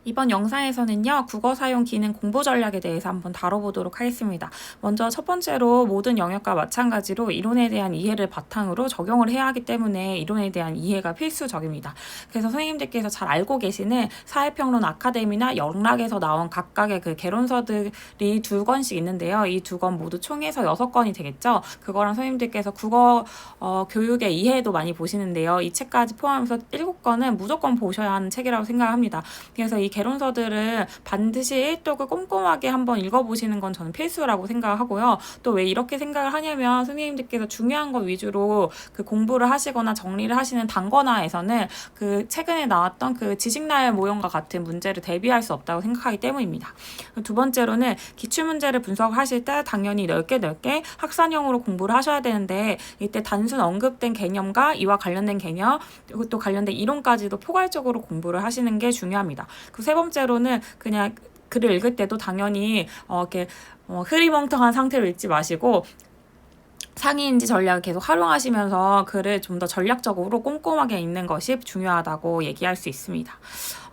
이번 영상에서는요, 국어 사용 기능 공부 전략에 대해서 한번 다뤄보도록 하겠습니다. 먼저 첫 번째로 모든 영역과 마찬가지로 이론에 대한 이해를 바탕으로 적용을 해야 하기 때문에 이론에 대한 이해가 필수적입니다. 그래서 선생님들께서 잘 알고 계시는 사회평론 아카데미나 영락에서 나온 각각의 그 개론서들이 2권씩 있는데요. 이 2권 모두 총해서 6권이 되겠죠. 그거랑 선생님들께서 국어 교육의 이해도 많이 보시는데요. 이 책까지 포함해서 7권은 무조건 보셔야 하는 책이라고 생각합니다. 그래서 이 개론서들은 반드시 1독을 꼼꼼하게 한번 읽어보시는 건 저는 필수라고 생각하고요. 또 왜 이렇게 생각을 하냐면 선생님들께서 중요한 것 위주로 그 공부를 하시거나 정리를 하시는 단권화에서는 그 최근에 나왔던 그 지식나열 모형과 같은 문제를 대비할 수 없다고 생각하기 때문입니다. 두 번째로는 기출문제를 분석하실 때 당연히 넓게 학산형으로 공부를 하셔야 되는데 이때 단순 언급된 개념과 이와 관련된 개념 그리고 또 관련된 이론까지도 포괄적으로 공부를 하시는 게 중요합니다. 그 세 번째로는 그냥 글을 읽을 때도 당연히 이렇게 흐리멍텅한 상태로 읽지 마시고 상위인지 전략을 계속 활용하시면서 글을 좀 더 전략적으로 꼼꼼하게 읽는 것이 중요하다고 얘기할 수 있습니다.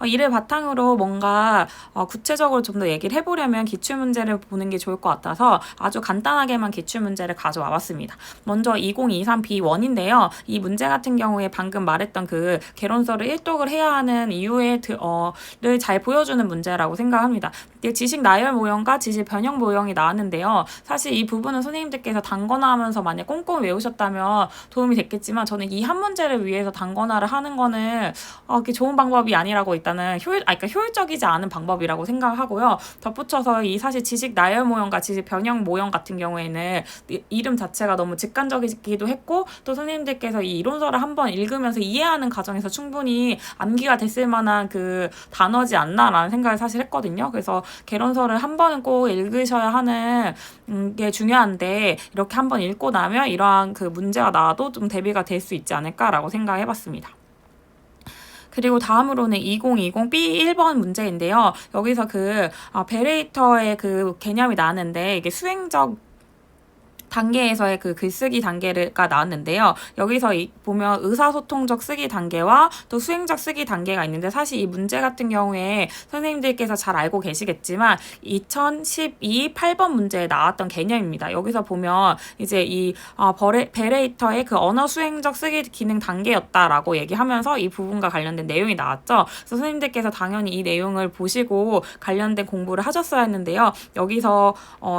이를 바탕으로 뭔가 구체적으로 좀 더 얘기를 해보려면 기출문제를 보는 게 좋을 것 같아서 아주 간단하게만 기출문제를 가져와 봤습니다. 먼저 2023B1인데요. 이 문제 같은 경우에 방금 말했던 그 개론서를 1독을 해야 하는 이유를 잘 보여주는 문제라고 생각합니다. 지식 나열 모형과 지식 변형 모형이 나왔는데요. 사실 이 부분은 선생님들께서 단권화하면서 만약 꼼꼼히 외우셨다면 도움이 됐겠지만 저는 이 한 문제를 위해서 단권화를 하는 거는 그게 좋은 방법이 아니라고 일단은 그러니까 효율적이지 않은 방법이라고 생각하고요. 덧붙여서 이 사실 지식 나열 모형과 지식 변형 모형 같은 경우에는 이름 자체가 너무 직관적이기도 했고 또 선생님들께서 이 이론서를 한번 읽으면서 이해하는 과정에서 충분히 암기가 됐을 만한 그 단어지 않나라는 생각을 사실 했거든요. 그래서 개론서를 한 번은 꼭 읽으셔야 하는 게 중요한데 이렇게 한번 읽고 나면 이러한 그 문제가 나와도 좀 대비가 될 수 있지 않을까라고 생각해봤습니다. 그리고 다음으로는 2020B 1번 문제인데요. 여기서 그 베레이터의 그 개념이 나왔는데 이게 수행적 단계에서의 그 글쓰기 단계가 나왔는데요. 여기서 보면 의사소통적 쓰기 단계와 또 수행적 쓰기 단계가 있는데 사실 이 문제 같은 경우에 선생님들께서 잘 알고 계시겠지만 2012 8번 문제에 나왔던 개념입니다. 여기서 보면 이제 이 베레이터의 그 언어 수행적 쓰기 기능 단계였다라고 얘기하면서 이 부분과 관련된 내용이 나왔죠. 그래서 선생님들께서 당연히 이 내용을 보시고 관련된 공부를 하셨어야 했는데요. 여기서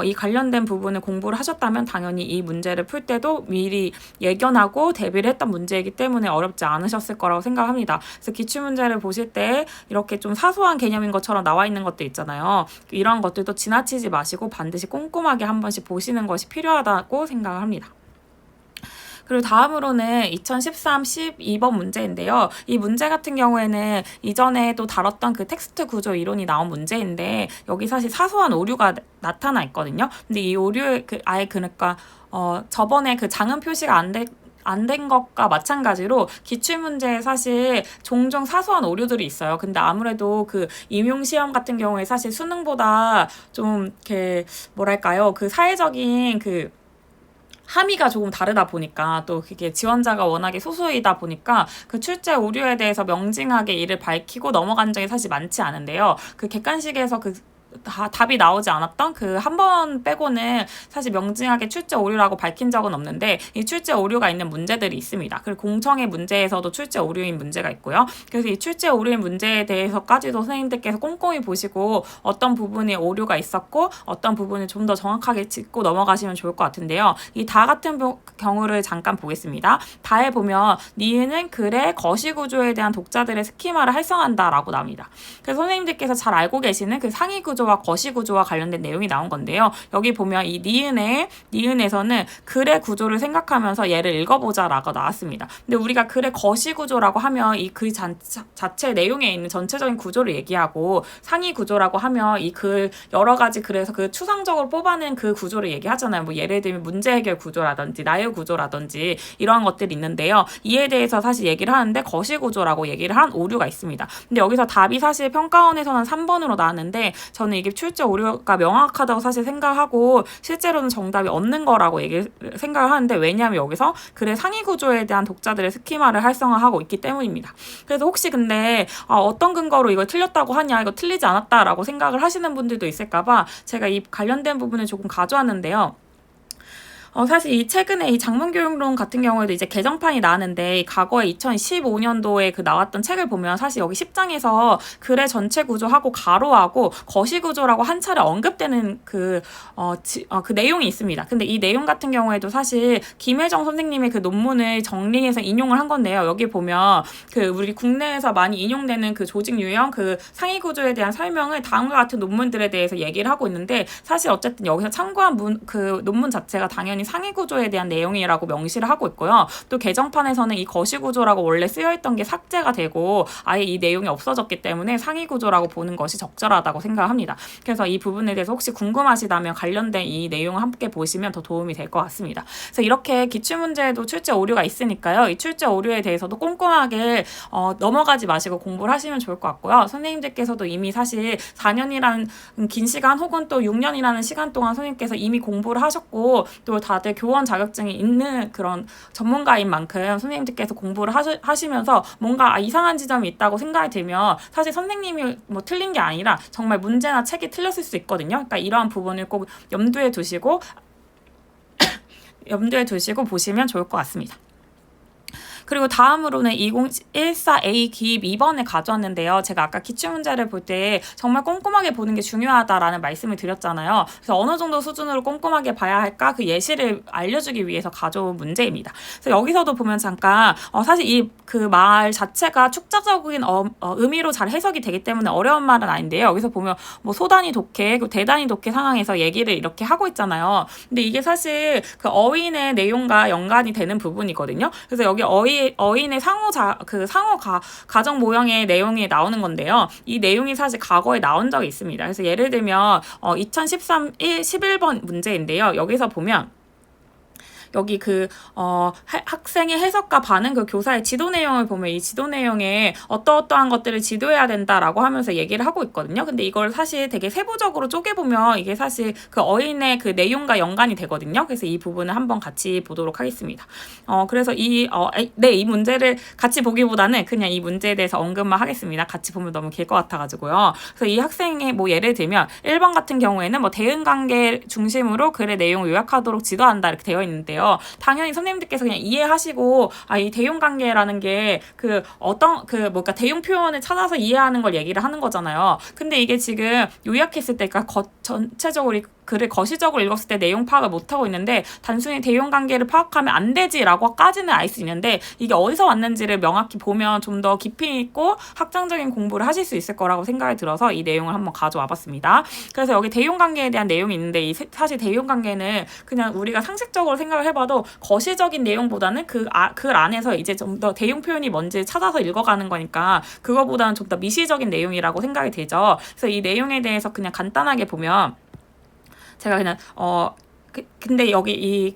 이 관련된 부분을 공부를 하셨다면 당연히 이 문제를 풀 때도 미리 예견하고 대비를 했던 문제이기 때문에 어렵지 않으셨을 거라고 생각합니다. 그래서 기출문제를 보실 때 이렇게 좀 사소한 개념인 것처럼 나와 있는 것들 있잖아요. 이런 것들도 지나치지 마시고 반드시 꼼꼼하게 한 번씩 보시는 것이 필요하다고 생각을 합니다. 그리고 다음으로는 2013 12번 문제인데요. 이 문제 같은 경우에는 이전에도 다뤘던 그 텍스트 구조 이론이 나온 문제인데 여기 사실 사소한 오류가 나타나 있거든요. 근데 이 오류 그러니까 저번에 그 장음 표시가 안 된 것과 마찬가지로 기출문제에 사실 종종 사소한 오류들이 있어요. 근데 아무래도 그 임용시험 같은 경우에 사실 수능보다 좀 이렇게 뭐랄까요? 그 사회적인 그 함의가 조금 다르다 보니까 또 그게 지원자가 워낙에 소수이다 보니까 그 출제 오류에 대해서 명징하게 이를 밝히고 넘어간 적이 사실 많지 않은데요. 그 객관식에서 답이 나오지 않았던 그 한 번 빼고는 사실 명징하게 출제 오류라고 밝힌 적은 없는데 이 출제 오류가 있는 문제들이 있습니다. 그리고 공청의 문제에서도 출제 오류인 문제가 있고요. 그래서 이 출제 오류인 문제에 대해서까지도 선생님들께서 꼼꼼히 보시고 어떤 부분에 오류가 있었고 어떤 부분을 좀 더 정확하게 짚고 넘어가시면 좋을 것 같은데요. 이 다 같은 경우를 잠깐 보겠습니다. 다에 보면 니은은 글의 거시구조에 대한 독자들의 스키마를 활성화한다라고 나옵니다. 그래서 선생님들께서 잘 알고 계시는 그 상위 구조와 거시 구조와 관련된 내용이 나온 건데요. 여기 보면 이 니은에서는 글의 구조를 생각하면서 얘를 읽어보자라고 나왔습니다. 근데 우리가 글의 거시 구조라고 하면 이 글 자체 내용에 있는 전체적인 구조를 얘기하고 상위 구조라고 하면 이 글 여러 가지 글에서 그 추상적으로 뽑아낸 그 구조를 얘기하잖아요. 뭐 예를 들면 문제 해결 구조라든지 나열 구조라든지 이러한 것들이 있는데요. 이에 대해서 사실 얘기를 하는데 거시 구조라고 얘기를 한 오류가 있습니다. 근데 여기서 답이 사실 평가원에서는 3번으로 나왔는데 저는 저는 이게 출제 오류가 명확하다고 사실 생각하고 실제로는 정답이 없는 거라고 생각을 하는데, 왜냐하면 여기서 글의 상위 구조에 대한 독자들의 스키마를 활성화하고 있기 때문입니다. 그래서 혹시 근데 어떤 근거로 이걸 틀렸다고 하냐, 이거 틀리지 않았다라고 생각을 하시는 분들도 있을까봐 제가 이 관련된 부분을 조금 가져왔는데요. 사실 이 최근에 이 장문교육론 같은 경우에도 이제 개정판이 나왔는데, 과거에 2015년도에 그 나왔던 책을 보면 사실 여기 10장에서 글의 전체 구조하고 가로하고 거시 구조라고 한 차례 언급되는 그 내용이 있습니다. 근데 이 내용 같은 경우에도 사실 김혜정 선생님의 그 논문을 정리해서 인용을 한 건데요. 여기 보면 그 우리 국내에서 많이 인용되는 그 조직 유형, 그 상위 구조에 대한 설명을 다음과 같은 논문들에 대해서 얘기를 하고 있는데, 사실 어쨌든 여기서 참고한 그 논문 자체가 당연히 상위 구조에 대한 내용이라고 명시를 하고 있고요. 또 개정판에서는 이 거시 구조라고 원래 쓰여있던 게 삭제가 되고 아예 이 내용이 없어졌기 때문에 상위 구조라고 보는 것이 적절하다고 생각합니다. 그래서 이 부분에 대해서 혹시 궁금하시다면 관련된 이 내용을 함께 보시면 더 도움이 될 것 같습니다. 그래서 이렇게 기출문제에도 출제 오류가 있으니까요. 이 출제 오류에 대해서도 꼼꼼하게 넘어가지 마시고 공부를 하시면 좋을 것 같고요. 선생님들께서도 이미 사실 4년이라는 긴 시간 혹은 또 6년이라는 시간 동안 선생님께서 이미 공부를 하셨고, 또 다들 교원 자격증이 있는 그런 전문가인 만큼 선생님들께서 공부를 하시면서 뭔가 이상한 지점이 있다고 생각이 들면 사실 선생님이 뭐 틀린 게 아니라 정말 문제나 책이 틀렸을 수 있거든요. 그러니까 이러한 부분을 꼭 염두에 두시고 보시면 좋을 것 같습니다. 그리고 다음으로는 2014A 기입 2번을 가져왔는데요. 제가 아까 기출문제를 볼 때 정말 꼼꼼하게 보는 게 중요하다라는 말씀을 드렸잖아요. 그래서 어느 정도 수준으로 꼼꼼하게 봐야 할까, 그 예시를 알려주기 위해서 가져온 문제입니다. 그래서 여기서도 보면 잠깐 사실 이 그 말 자체가 축자적인 의미로 잘 해석이 되기 때문에 어려운 말은 아닌데요. 여기서 보면 뭐 소단위 독해, 그리고 대단위 독해 상황에서 얘기를 이렇게 하고 있잖아요. 근데 이게 사실 그 어휘의 내용과 연관이 되는 부분이거든요. 그래서 여기 어인의 상호 가정 모형의 내용이 나오는 건데요. 이 내용이 사실 과거에 나온 적이 있습니다. 그래서 예를 들면 2013 11번 문제인데요. 여기서 보면 여기 학생의 해석과 반응, 그 교사의 지도 내용을 보면 이 지도 내용에 어떠어떠한 것들을 지도해야 된다라고 하면서 얘기를 하고 있거든요. 근데 이걸 사실 되게 세부적으로 쪼개보면 이게 사실 그 어인의 그 내용과 연관이 되거든요. 그래서 이 부분을 한번 같이 보도록 하겠습니다. 그래서 이 문제를 같이 보기보다는 그냥 이 문제에 대해서 언급만 하겠습니다. 같이 보면 너무 길 것 같아가지고요. 그래서 이 학생의 뭐 예를 들면 1번 같은 경우에는 뭐 대응관계 중심으로 글의 내용을 요약하도록 지도한다 이렇게 되어 있는데요. 당연히 선생님들께서 그냥 이해하시고 이 대용관계라는 게 그러니까 대용 표현을 찾아서 이해하는 걸 얘기를 하는 거잖아요. 근데 이게 지금 요약했을 때, 그러니까 전체적으로 글을 거시적으로 읽었을 때 내용 파악을 못하고 있는데, 단순히 대용관계를 파악하면 안 되지라고까지는 알 수 있는데, 이게 어디서 왔는지를 명확히 보면 좀 더 깊이 있고 확장적인 공부를 하실 수 있을 거라고 생각이 들어서 이 내용을 한번 가져와 봤습니다. 그래서 여기 대용관계에 대한 내용이 있는데, 사실 대용관계는 그냥 우리가 상식적으로 생각을 해봐도 거시적인 내용보다는 글 안에서 이제 좀 더 대용 표현이 뭔지 찾아서 읽어가는 거니까 그거보다는 좀 더 미시적인 내용이라고 생각이 되죠. 그래서 이 내용에 대해서 그냥 간단하게 보면, 제가 그냥 근데 여기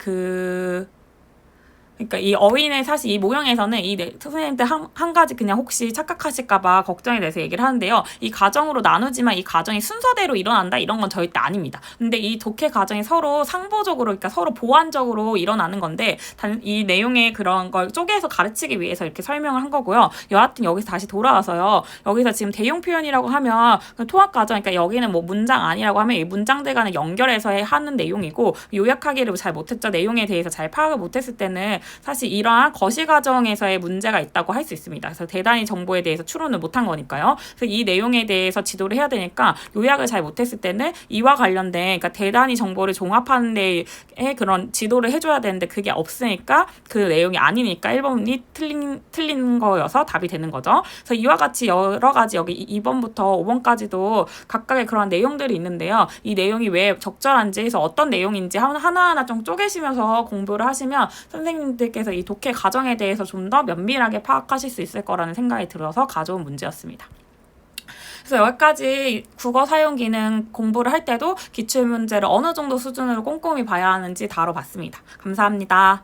그러니까 이 어휘의 사실 이 모형에서는 선생님들 한 가지 그냥 혹시 착각하실까봐 걱정이 돼서 얘기를 하는데요. 이 과정으로 나누지만 이 과정이 순서대로 일어난다 이런 건 절대 아닙니다. 근데 이 독해 과정이 서로 상보적으로, 그러니까 서로 보완적으로 일어나는 건데, 이 내용의 그런 걸 쪼개서 가르치기 위해서 이렇게 설명을 한 거고요. 여하튼 여기서 다시 돌아와서요. 여기서 지금 대용 표현이라고 하면 통합 과정, 그러니까 여기는 뭐 문장 아니라고 하면 이 문장들 간에 연결해서 하는 내용이고, 요약하기를 잘 못했죠. 내용에 대해서 잘 파악을 못했을 때는 사실 이러한 거시 과정에서의 문제가 있다고 할 수 있습니다. 그래서 대단히 정보에 대해서 추론을 못한 거니까요. 그래서 이 내용에 대해서 지도를 해야 되니까 요약을 잘 못했을 때는 이와 관련된, 그러니까 대단히 정보를 종합하는 데에 그런 지도를 해줘야 되는데 그게 없으니까 그 내용이 아니니까 1번이 틀린 거여서 답이 되는 거죠. 그래서 이와 같이 여러 가지 여기 2번부터 5번까지도 각각의 그런 내용들이 있는데요. 이 내용이 왜 적절한지, 해서 어떤 내용인지 하나하나 좀 쪼개시면서 공부를 하시면 선생님들께서 이 독해 과정에 대해서 좀 더 면밀하게 파악하실 수 있을 거라는 생각이 들어서 가져온 문제였습니다. 그래서 여기까지 국어 사용 기능 공부를 할 때도 기출문제를 어느 정도 수준으로 꼼꼼히 봐야 하는지 다뤄봤습니다. 감사합니다.